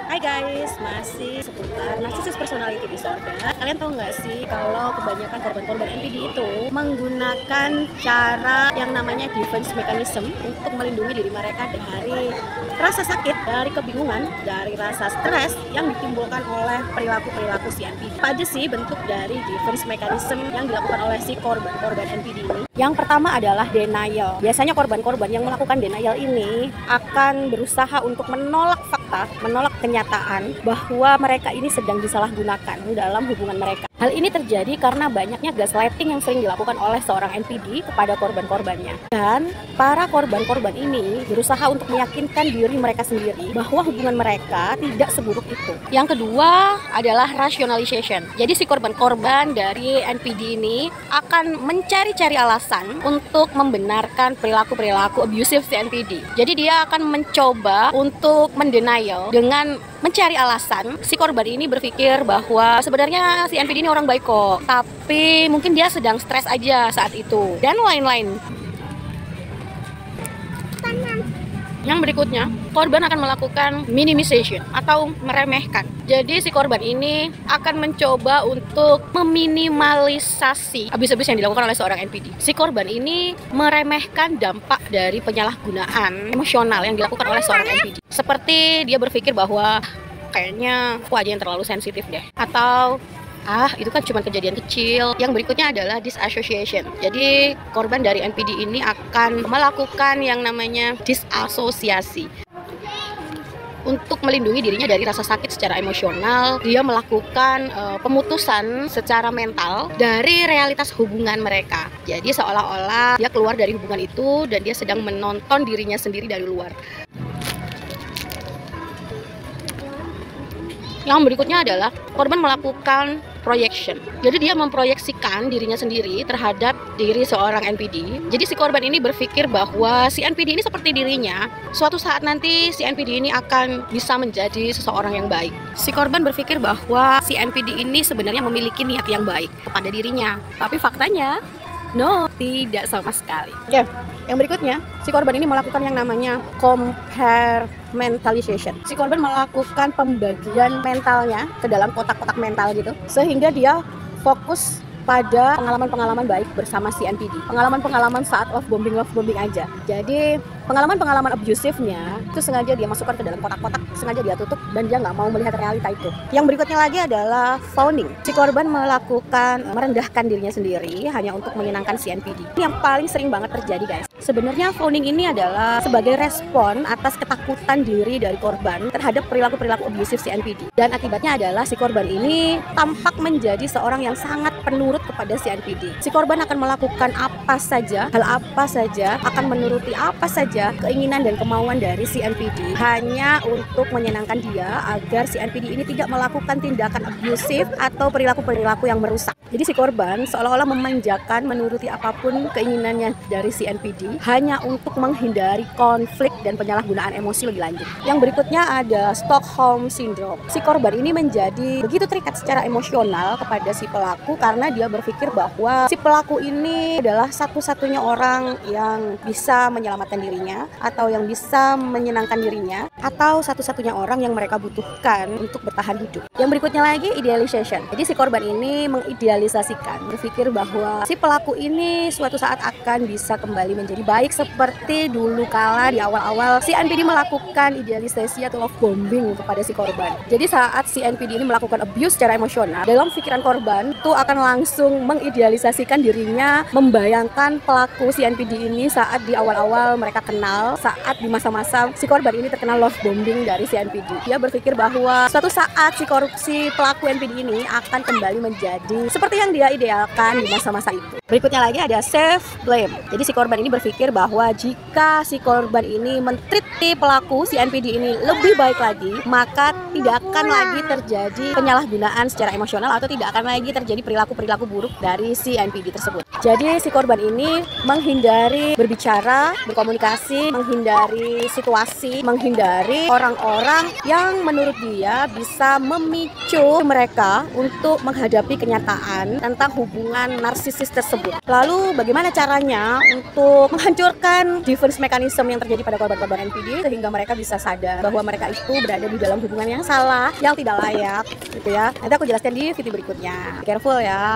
Hai guys, masih seputar narcissist personality disorder. Kalian tahu nggak sih kalau kebanyakan korban-korban NPD itu menggunakan cara yang namanya defense mechanism untuk melindungi diri mereka dari rasa sakit, dari kebingungan, dari rasa stres yang ditimbulkan oleh perilaku-perilaku si NPD. Apa aja sih bentuk dari defense mechanism yang dilakukan oleh si korban-korban NPD ini? Yang pertama adalah denial. Biasanya korban-korban yang melakukan denial ini akan berusaha untuk menolak fakta, menolak kenyataan bahwa mereka ini sedang disalahgunakan dalam hubungan mereka. Hal ini terjadi karena banyaknya gaslighting yang sering dilakukan oleh seorang NPD kepada korban-korbannya. Dan para korban-korban ini berusaha untuk meyakinkan diri mereka sendiri bahwa hubungan mereka tidak seburuk itu. Yang kedua adalah rationalization. Jadi si korban-korban dari NPD ini akan mencari-cari alasan untuk membenarkan perilaku-perilaku abusive si NPD. Jadi dia akan mencoba untuk mendenial dengan mencari alasan. Si korban ini berpikir bahwa sebenarnya si NPD ini orang baik kok, tapi mungkin dia sedang stres aja saat itu, dan lain-lain. Yang berikutnya, korban akan melakukan minimization atau meremehkan. Jadi si korban ini akan mencoba untuk meminimalisasi abuse-abuse yang dilakukan oleh seorang NPD. Si korban ini meremehkan dampak dari penyalahgunaan emosional yang dilakukan oleh seorang NPD. Seperti dia berpikir bahwa kayaknya aku aja yang terlalu sensitif deh, atau itu kan cuma kejadian kecil. Yang berikutnya adalah disassociation. Jadi korban dari NPD ini akan melakukan yang namanya disasosiasi. Untuk melindungi dirinya dari rasa sakit secara emosional, dia melakukan pemutusan secara mental dari realitas hubungan mereka. Jadi seolah-olah dia keluar dari hubungan itu dan dia sedang menonton dirinya sendiri dari luar. Yang berikutnya adalah korban melakukan projection. Jadi dia memproyeksikan dirinya sendiri terhadap diri seorang NPD. Jadi si korban ini berpikir bahwa si NPD ini seperti dirinya. Suatu saat nanti si NPD ini akan bisa menjadi seseorang yang baik. Si korban berpikir bahwa si NPD ini sebenarnya memiliki niat yang baik kepada dirinya. Tapi faktanya, no, tidak sama sekali. Oke, yang berikutnya, si korban ini melakukan yang namanya compartmentalization. Si korban melakukan pembagian mentalnya ke dalam kotak-kotak mental gitu, sehingga dia fokus pada pengalaman-pengalaman baik bersama si NPD. Pengalaman-pengalaman saat love bombing aja. Jadi pengalaman-pengalaman abusifnya itu sengaja dia masukkan ke dalam kotak-kotak, sengaja dia tutup, dan dia nggak mau melihat realita itu. Yang berikutnya lagi adalah fawning. Si korban melakukan merendahkan dirinya sendiri hanya untuk menyenangkan si NPD. Ini yang paling sering banget terjadi, guys. Sebenarnya fawning ini adalah sebagai respon atas ketakutan diri dari korban terhadap perilaku-perilaku abusif si NPD. Dan akibatnya adalah si korban ini tampak menjadi seorang yang sangat penurut kepada si NPD. Si korban akan melakukan apa saja, hal apa saja, akan menuruti apa saja keinginan dan kemauan dari si NPD hanya untuk menyenangkan dia agar si NPD ini tidak melakukan tindakan abusif atau perilaku-perilaku yang merusak. Jadi si korban seolah-olah memanjakan menuruti apapun keinginannya dari si NPD hanya untuk menghindari konflik dan penyalahgunaan emosi lebih lanjut. Yang berikutnya ada Stockholm Syndrome. Si korban ini menjadi begitu terikat secara emosional kepada si pelaku karena dia berpikir bahwa si pelaku ini adalah satu-satunya orang yang bisa menyelamatkan dirinya atau yang bisa menyenangkan dirinya atau satu-satunya orang yang mereka butuhkan untuk bertahan hidup. Yang berikutnya lagi idealization. Jadi si korban ini mengidealisasikan, berpikir bahwa si pelaku ini suatu saat akan bisa kembali menjadi baik seperti dulu kala di awal-awal si NPD melakukan idealisasi atau love bombing kepada si korban. Jadi saat si NPD ini melakukan abuse secara emosional, dalam pikiran korban itu akan langsung mengidealisasikan dirinya, membayangkan pelaku si NPD ini saat di awal-awal mereka kenal, saat di masa-masa si korban ini terkena love bombing dari si NPD. Dia berpikir bahwa suatu saat si pelaku NPD ini akan kembali menjadi seperti yang dia idealkan di masa-masa itu. Berikutnya lagi ada self blame. Jadi si korban ini berpikir bahwa jika si korban ini men-treat pelaku si NPD ini lebih baik lagi, maka tidak akan lagi terjadi penyalahgunaan secara emosional atau tidak akan lagi terjadi perilaku-perilaku buruk dari si NPD tersebut. Jadi si korban ini menghindari berbicara, berkomunikasi, menghindari situasi, menghindari orang-orang yang menurut dia bisa memicu mereka untuk menghadapi kenyataan tentang hubungan narsisis tersebut. Lalu bagaimana caranya untuk menghancurkan defense mechanism yang terjadi pada korban-korban NPD, sehingga mereka bisa sadar bahwa mereka itu berada di dalam hubungan yang salah, yang tidak layak gitu ya. Nanti aku jelaskan di video berikutnya. Careful ya.